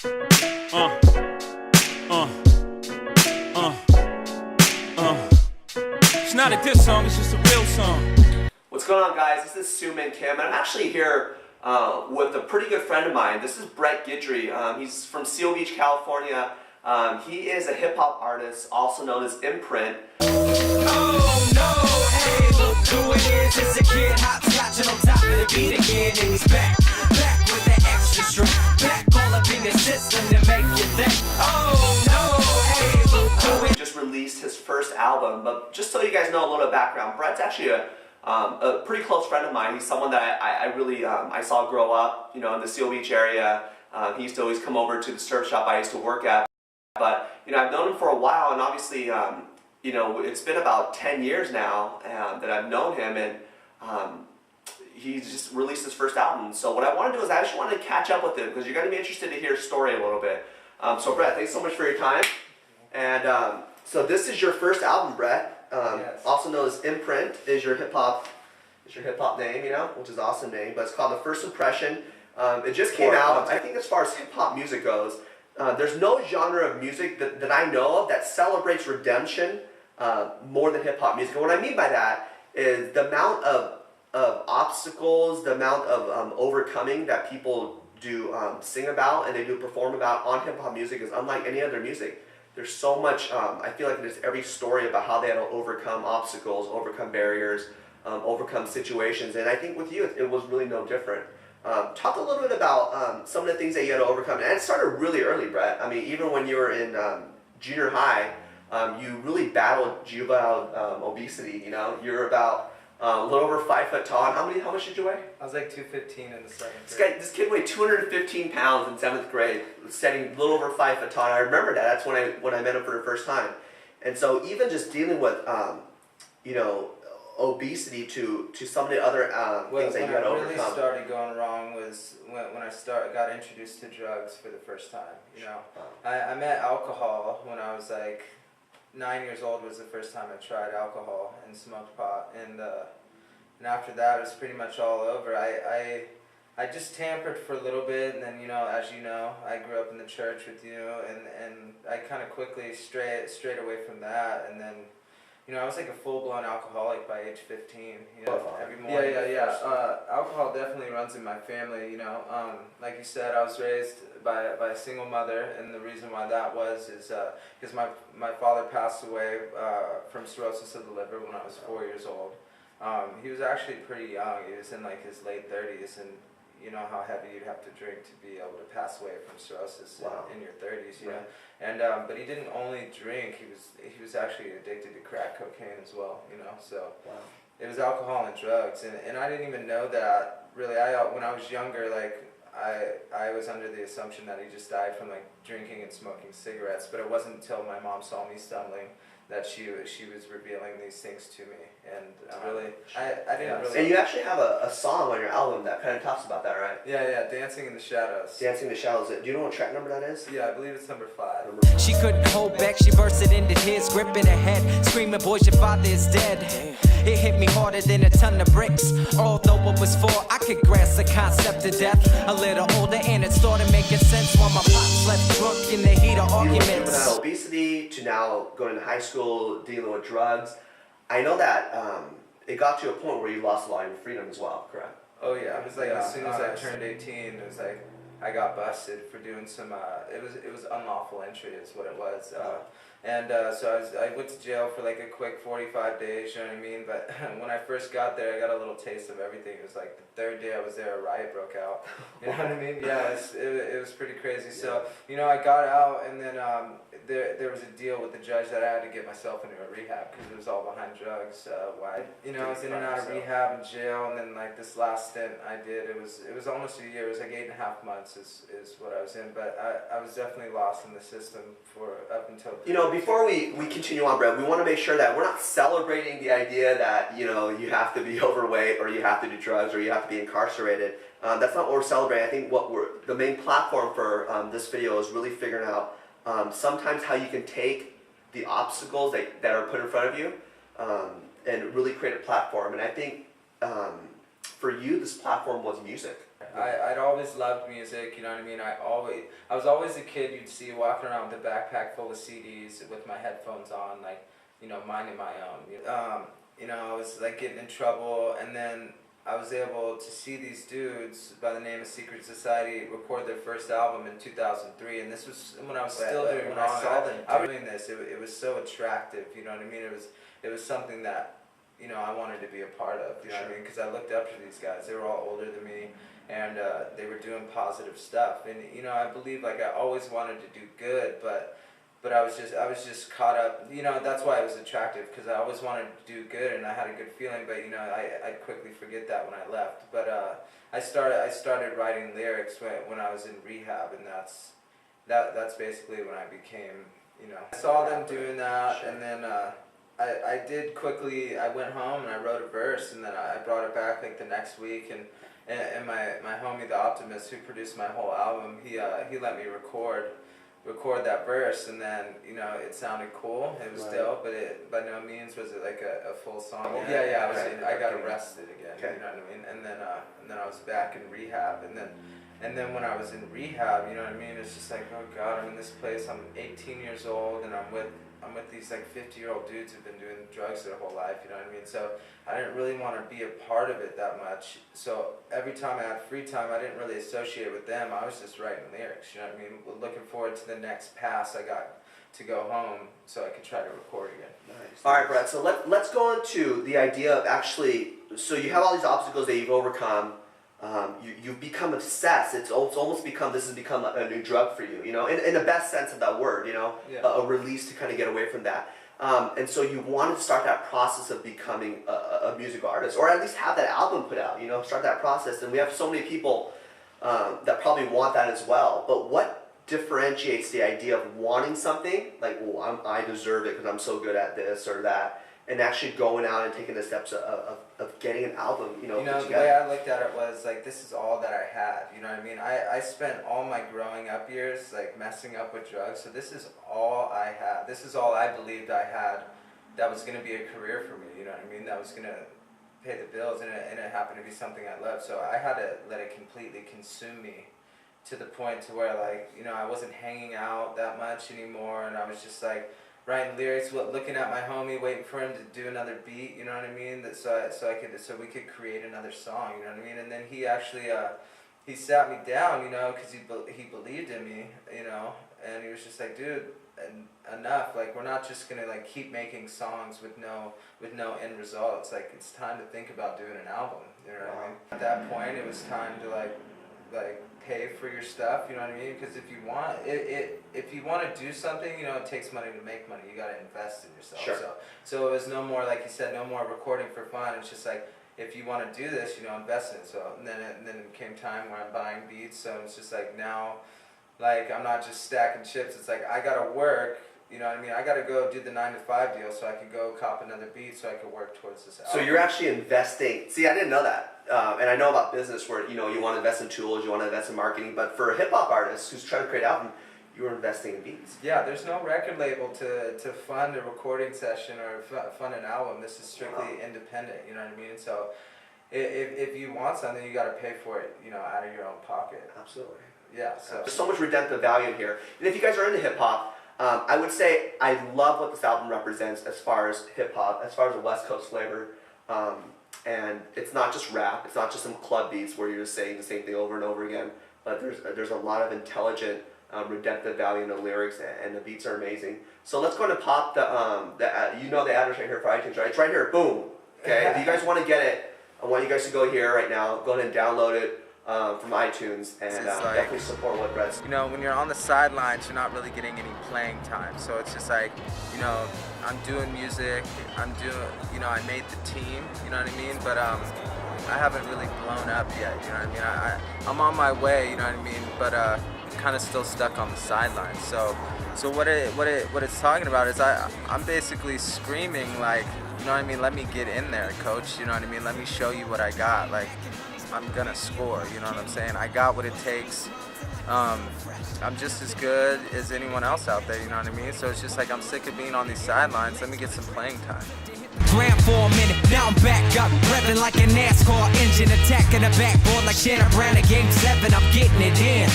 It's not a diss song, it's just a real song. What's going on, guys? This is Soomin Kim, and I'm actually here with a pretty good friend of mine. This is Guidry. He's from Seal Beach, California. He is a hip-hop artist, also known as Imprint. Oh no, hey, look who it is. It's a kid hopscotching on top of the beat again, and he's back with the extra strength, back all up in the system to make you think. Oh no, hey, look who it is. He just released his first album, but just so you guys know a little bit of background, Brett's actually a pretty close friend of mine. He's someone that I really I saw grow up, you know, in the Seal Beach area. He used to always come over to the surf shop I used to work at. But you know, I've known him for a while, and obviously, you know, it's been about 10 years now that I've known him, and he's just released his first album. So what I want to do is I actually want to catch up with him because you're going to be interested to hear his story a little bit. So Brett, thanks so much for your time. And so this is your first album, Brett. Yes. Also known as Imprint is your hip hop name, you know, which is an awesome name. But it's called The First Impression. It just came out. I think as far as hip hop music goes, there's no genre of music that I know of that celebrates redemption more than hip hop music. And what I mean by that is the amount of obstacles, the amount of overcoming that people do sing about and they do perform about on hip hop music is unlike any other music. There's so much, I feel like there's every story about how they had to overcome obstacles, overcome barriers, overcome situations, and I think with you it was really no different. Talk a little bit about some of the things that you had to overcome, and it started really early, Brett. I mean, even when you were in junior high, you really battled juvenile obesity. You know, you're about a little over 5 foot tall. And how much did you weigh? I was like 215 in the 7th grade. This kid weighed 215 pounds in 7th grade, standing a little over 5 foot tall. And I remember that. That's when I met him for the first time. And so even just dealing with, you know, obesity to some of the other things that you had to overcome. What really started going wrong was when I got introduced to drugs for the first time. You know, I met alcohol when I was like 9 years old. Was the first time I tried alcohol and smoked pot, and after that it was pretty much all over. I just tampered for a little bit, and then, you know, as you know, I grew up in the church with you, and I kind of quickly strayed away from that, and then, you know, I was like a full-blown alcoholic by age 15, you know, every morning. Yeah. Alcohol definitely runs in my family, you know. Like you said, I was raised by a single mother, and the reason why that is because my father passed away from cirrhosis of the liver when I was 4 years old. He was actually pretty young. He was in like his late 30s, and you know how heavy you'd have to drink to be able to pass away from cirrhosis in your 30s, you know. And but he didn't only drink; he was actually addicted to crack cocaine as well, you know. So it was alcohol and drugs, and I didn't even know that really. When I was younger, like I was under the assumption that he just died from like drinking and smoking cigarettes. But it wasn't until my mom saw me stumbling that she was revealing these things to me, and really, I didn't really. And you actually have a song on your album that kind of talks about that, right? Yeah, Dancing in the Shadows. Dancing in the Shadows. Do you know what track number that is? Yeah, I believe it's number 5. She couldn't hold back, she bursted into tears, gripping her head, screaming, "Boys, your father is dead." It hit me harder than a ton of bricks. Although it was 4, I could grasp the concept of death. A little older, and it started making sense while my pops left drunk in the heat of arguments. You went from that obesity to now going to high school, dealing with drugs. I know that it got to a point where you lost a lot of your freedom as well, correct? Oh yeah, it was like as soon as I turned 18, it was like I got busted for doing some. It was unlawful entry, is what it was. So I went to jail for like a quick 45 days, you know what I mean? But when I first got there, I got a little taste of everything. It was like the 3rd day I was there, a riot broke out. You know what I mean? Yeah, it was pretty crazy. So, you know, I got out, and then there was a deal with the judge that I had to get myself into a rehab because it was all behind drugs. You know, I was in and out of rehab and jail, and then like this last stint I did, it was almost a year. It was like 8.5 months is what I was in. But I was definitely lost in the system for up until. You know, before we continue on, Brett, we want to make sure that we're not celebrating the idea that, you know, you have to be overweight or you have to do drugs or you have to be incarcerated. That's not what we're celebrating. I think the main platform for this video is really figuring out sometimes how you can take the obstacles that are put in front of you and really create a platform. And I think for you, this platform was music. I'd always loved music, you know what I mean? I was always a kid you'd see walking around with a backpack full of CDs with my headphones on, like, you know, minding my own. You know, I was like getting in trouble, and then I was able to see these dudes by the name of Secret Society record their first album in 2003, and this was when I was still doing when wrong. I saw them I was doing this. It was so attractive, you know what I mean? It was something that, you know, I wanted to be a part of, you know what I mean? Because I looked up to these guys. They were all older than me, and they were doing positive stuff. And, you know, I believe, like, I always wanted to do good, but I was just caught up, you know, that's why it was attractive, because I always wanted to do good, and I had a good feeling, but, you know, I'd quickly forget that when I left. But I started writing lyrics when I was in rehab, and that's basically when I became, you know, I saw them doing that, and then I did quickly, I went home and I wrote a verse, and then I brought it back like the next week, and my homie, The Optimist, who produced my whole album, he let me record that verse, and then, you know, it sounded cool, it was dope, but it by no means was it like a full song. I got arrested again, you know what I mean, and then I was back in rehab, and then when I was in rehab, you know what I mean, it's just like, oh God, I'm in this place, I'm 18 years old, and I'm with these like 50-year-old dudes who've been doing drugs their whole life, you know what I mean? So I didn't really want to be a part of it that much. So every time I had free time, I didn't really associate with them. I was just writing lyrics, you know what I mean? Looking forward to the next pass I got to go home so I could try to record again. Nice. All right, Brett, so let's go into the idea of actually, so you have all these obstacles that you've overcome. You've become obsessed. This has become a new drug for you, you know, in the best sense of that word, you know, a release to kind of get away from that. And so you wanted to start that process of becoming a music artist, or at least have that album put out, you know, start that process. And we have so many people that probably want that as well. But what differentiates the idea of wanting something, like, well, I deserve it because I'm so good at this or that, and actually going out and taking the steps of getting an album, you know. The way I looked at it was like, this is all that I had, you know what I mean? I spent all my growing up years like messing up with drugs, so this is all I had. This is all I believed I had that was going to be a career for me, you know what I mean? That was going to pay the bills, and it happened to be something I loved, so I had to let it completely consume me to the point to where, like, you know, I wasn't hanging out that much anymore, and I was just like writing lyrics, looking at my homie, waiting for him to do another beat, you know what I mean? So we could create another song, you know what I mean? And then he actually he sat me down, you know, because he believed in me, you know, and he was just like, dude, enough. Like, we're not just gonna like keep making songs with no end result. It's like, it's time to think about doing an album, you know what I mean? At that point, it was time to like pay for your stuff, you know what I mean? Because if you want to do something, you know, it takes money to make money. You got to invest in yourself. Sure. So it was no more, like you said, no more recording for fun. It's just like, if you want to do this, you know, invest in it. So and then it came time where I'm buying beats. So it's just like, now, like, I'm not just stacking chips. It's like, I gotta work. You know what I mean? I gotta go do the 9-to-5 deal so I can go cop another beat so I can work towards this album. So you're actually investing. See, I didn't know that. And I know about business where, you know, you want to invest in tools, you want to invest in marketing, but for a hip-hop artist who's trying to create an album, you were investing in beats. Yeah, there's no record label to fund a recording session or fund an album. This is strictly independent, you know what I mean? So if you want something, you got to pay for it, you know, out of your own pocket. Absolutely. Yeah. So there's so much redemptive value in here. And if you guys are into hip-hop, I would say I love what this album represents as far as hip-hop, as far as a West Coast flavor. And it's not just rap, it's not just some club beats where you're just saying the same thing over and over again, but there's a lot of intelligent, redemptive value in the lyrics, and the beats are amazing. So let's go ahead and pop you know the address right here for iTunes, right? It's right here, boom. Okay, if you guys want to get it, I want you guys to go here right now, go ahead and download it from iTunes, and definitely support what Brett's. You know, when you're on the sidelines, you're not really getting any playing time. So it's just like, you know, I'm doing music, you know, I made the team, you know what I mean? But I haven't really blown up yet, you know what I mean? I'm on my way, you know what I mean? But kind of still stuck on the sidelines. So what it's talking about is I'm basically screaming, like, you know what I mean? Let me get in there, coach, you know what I mean? Let me show you what I got. Like, I'm gonna score, you know what I'm saying? I got what it takes. I'm just as good as anyone else out there, you know what I mean? So it's just like, I'm sick of being on these sidelines. Let me get some playing time. ground for a minute. Now I'm back up, revving like a NASCAR engine, attacking the backboard like Shannon Brown in Game 7. I'm getting it in.